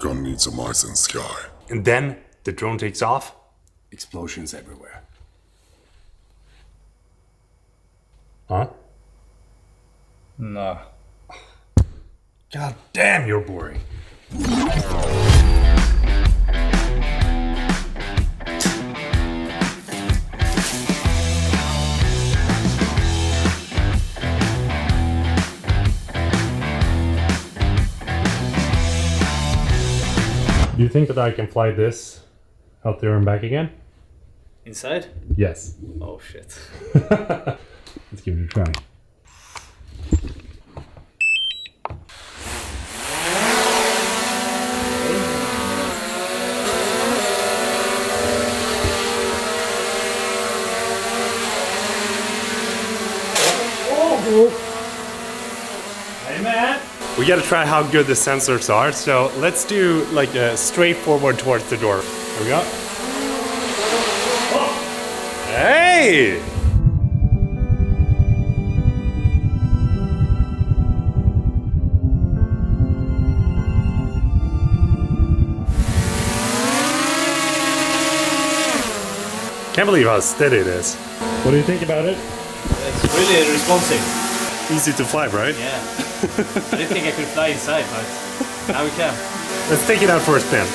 Gonna need some ice in sky. And then the drone takes off, explosions everywhere. Huh? No. God damn, you're boring. Do you think that I can fly this out there and back again? Inside? Yes. Oh shit. Let's give it a try. Hey man! We gotta try how good the sensors are, so let's do like a straightforward towards the door. Here we go. Oh. Hey! Can't believe how steady it is. What do you think about it? It's really responsive. Easy to fly, right? Yeah. I didn't think I could fly inside, but now we can. Let's take it out for a spin.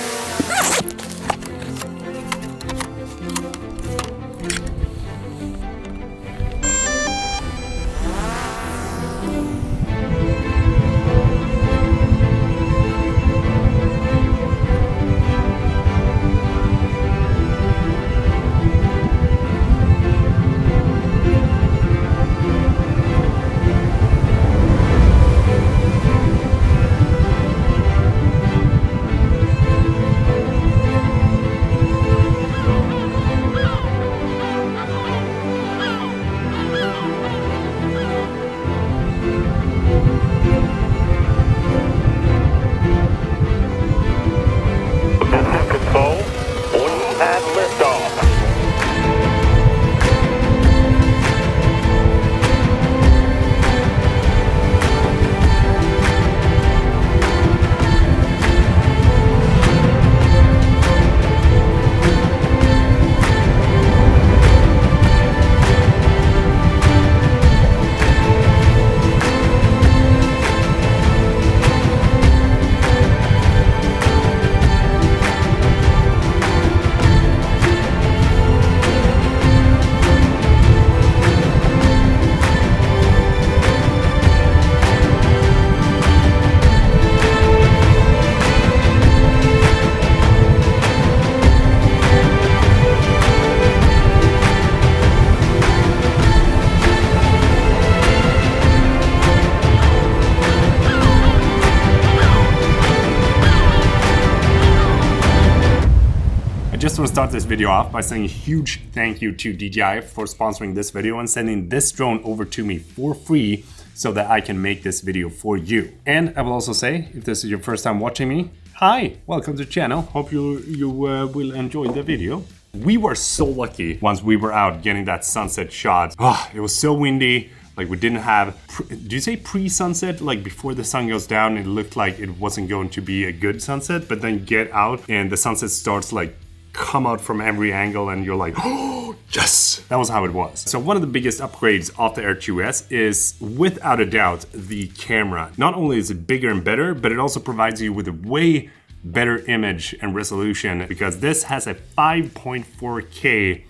I just want to start this video off by saying a huge thank you to DJI for sponsoring this video and sending this drone over to me for free so that I can make this video for you. And I will also say, if this is your first time watching me, hi, welcome to the channel. Hope you will enjoy the video. We were so lucky once we were out getting that sunset shot. Oh, it was so windy. Like we didn't have, do you say pre-sunset? Like before the sun goes down, it looked like it wasn't going to be a good sunset, but then get out and the sunset starts like come out from every angle and you're like, oh, yes! That was how it was. So one of the biggest upgrades of the Air 2S is without a doubt the camera. Not only is it bigger and better, but it also provides you with a way better image and resolution because this has a 5.4K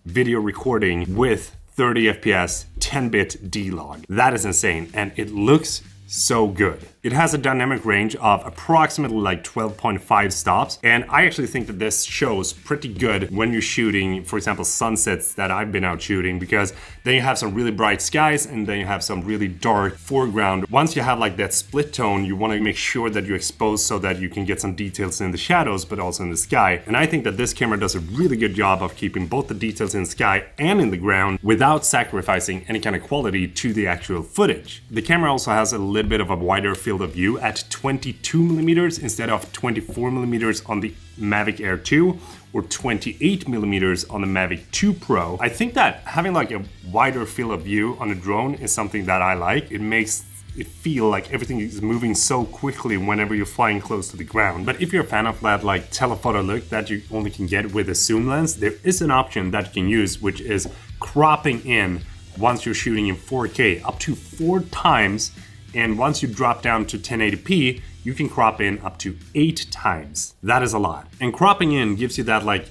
video recording with 30 FPS 10-bit D-Log. That is insane and it looks so good. It has a dynamic range of approximately like 12.5 stops, and I actually think that this shows pretty good when you're shooting, for example, sunsets that I've been out shooting, because then you have some really bright skies and then you have some really dark foreground. Once you have like that split tone, you want to make sure that you expose so that you can get some details in the shadows, but also in the sky. And I think that this camera does a really good job of keeping both the details in the sky and in the ground without sacrificing any kind of quality to the actual footage. The camera also has a little bit of a wider field of view at 22mm instead of 24mm on the Mavic Air 2 or 28mm on the Mavic 2 Pro. I think that having like a wider field of view on a drone is something that I like. It makes it feel like everything is moving so quickly whenever you're flying close to the ground. But if you're a fan of that like telephoto look that you only can get with a zoom lens, there is an option that you can use, which is cropping in once you're shooting in 4K up to 4 times. And once you drop down to 1080p, you can crop in up to 8 times. That is a lot. And cropping in gives you that like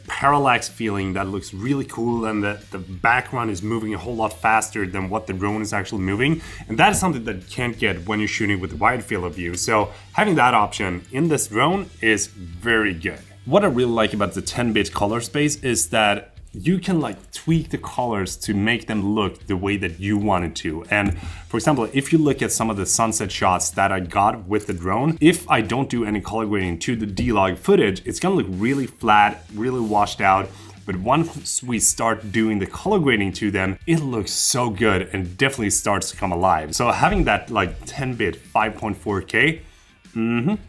parallax feeling that looks really cool, and that the background is moving a whole lot faster than what the drone is actually moving. And that is something that you can't get when you're shooting with wide field of view. So having that option in this drone is very good. What I really like about the 10-bit color space is that you can like tweak the colors to make them look the way that you want it to. And for example, if you look at some of the sunset shots that I got with the drone, if I don't do any color grading to the D-Log footage, it's gonna look really flat, really washed out. But once we start doing the color grading to them, it looks so good and definitely starts to come alive. So having that like 10-bit 5.4K,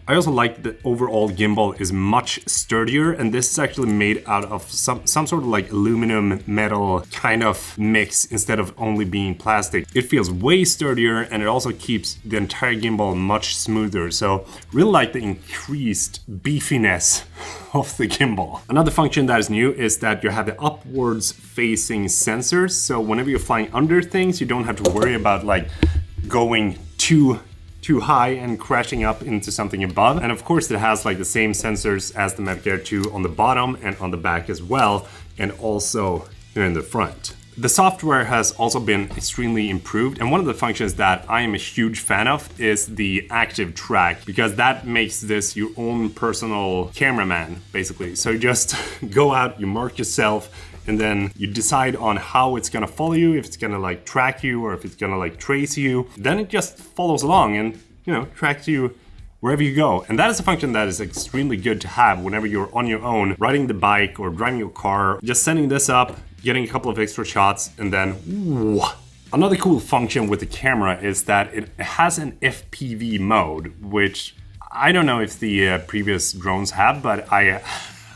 I also like the overall gimbal is much sturdier, and this is actually made out of some sort of like aluminum metal kind of mix instead of only being plastic. It feels way sturdier, and it also keeps the entire gimbal much smoother. So really like the increased beefiness of the gimbal. Another function that is new is that you have the upwards facing sensors. So whenever you're flying under things, you don't have to worry about like going too high and crashing up into something above. And of course it has like the same sensors as the Mavic Air 2 on the bottom and on the back as well, and also here in the front. The software has also been extremely improved, and one of the functions that I am a huge fan of is the active track, because that makes this your own personal cameraman basically. So you just go out, you mark yourself, and then you decide on how it's gonna follow you, if it's gonna like track you or if it's gonna like trace you. Then it just follows along and, you know, tracks you wherever you go. And that is a function that is extremely good to have whenever you're on your own, riding the bike or driving your car, just setting this up, getting a couple of extra shots, and then whoo. Another cool function with the camera is that it has an FPV mode, which I don't know if the previous drones have, but I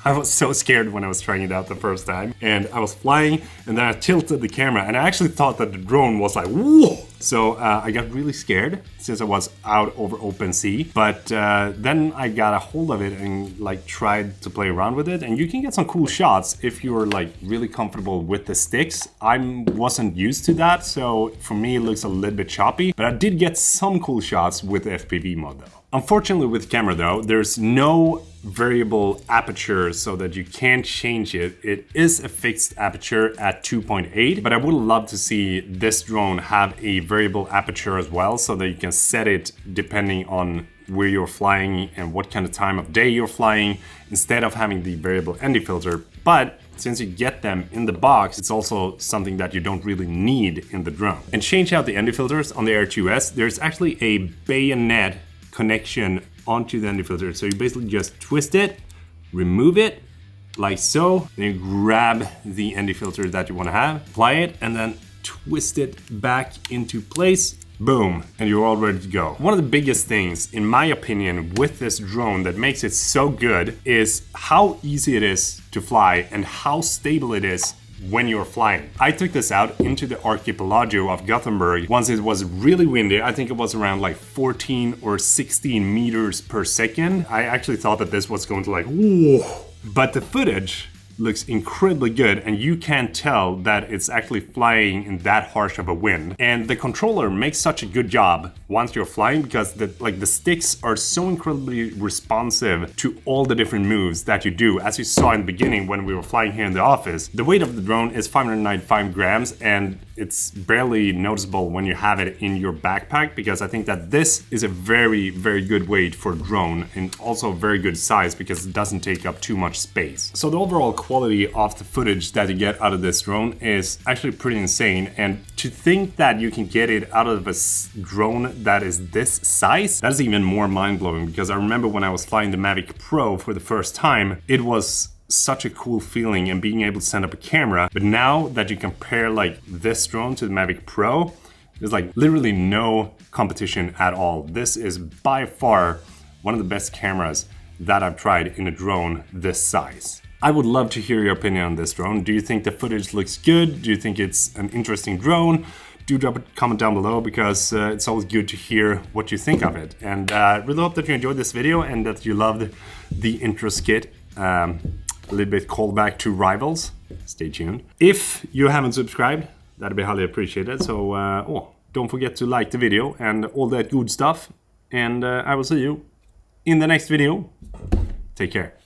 was so scared when I was trying it out the first time. And I was flying, and then I tilted the camera, and I actually thought that the drone was like, whoa! So I got really scared since I was out over open sea. But then I got a hold of it and like tried to play around with it. And you can get some cool shots if you're like really comfortable with the sticks. I wasn't used to that, so for me it looks a little bit choppy. But I did get some cool shots with the FPV mode though. Unfortunately with the camera though, there's no variable aperture so that you can't change it. It is a fixed aperture at 2.8, but I would love to see this drone have a variable aperture as well, so that you can set it depending on where you're flying and what kind of time of day you're flying, instead of having the variable ND filter. But since you get them in the box, it's also something that you don't really need in the drone. And change out the ND filters on the Air 2S, there's actually a bayonet connection onto the ND filter. So you basically just twist it, remove it, like so, then you grab the ND filter that you want to have, apply it, and then twist it back into place. Boom, and you're all ready to go. One of the biggest things, in my opinion, with this drone that makes it so good is how easy it is to fly and how stable it is when you're flying. I took this out into the archipelago of Gothenburg once it was really windy. I think it was around like 14 or 16 meters per second. I actually thought that this was going to like, whoa. But the footage looks incredibly good, and you can't tell that it's actually flying in that harsh of a wind. And the controller makes such a good job once you're flying, because the sticks are so incredibly responsive to all the different moves that you do. As you saw in the beginning when we were flying here in the office, the weight of the drone is 595 grams, and it's barely noticeable when you have it in your backpack, because I think that this is a very, very good weight for a drone, and also a very good size because it doesn't take up too much space. So the overall quality of the footage that you get out of this drone is actually pretty insane. And to think that you can get it out of a drone that is this size, that is even more mind-blowing, because I remember when I was flying the Mavic Pro for the first time, it was such a cool feeling and being able to send up a camera. But now that you compare like this drone to the Mavic Pro, there's like literally no competition at all. This is by far one of the best cameras that I've tried in a drone this size. I would love to hear your opinion on this drone. Do you think the footage looks good? Do you think it's an interesting drone? do drop a comment down below, because it's always good to hear what you think of it. And really hope that you enjoyed this video and that you loved the intro skit. A little bit callback to Rivals. Stay tuned. If you haven't subscribed, that'd be highly appreciated. So don't forget to like the video and all that good stuff. And I will see you in the next video. Take care.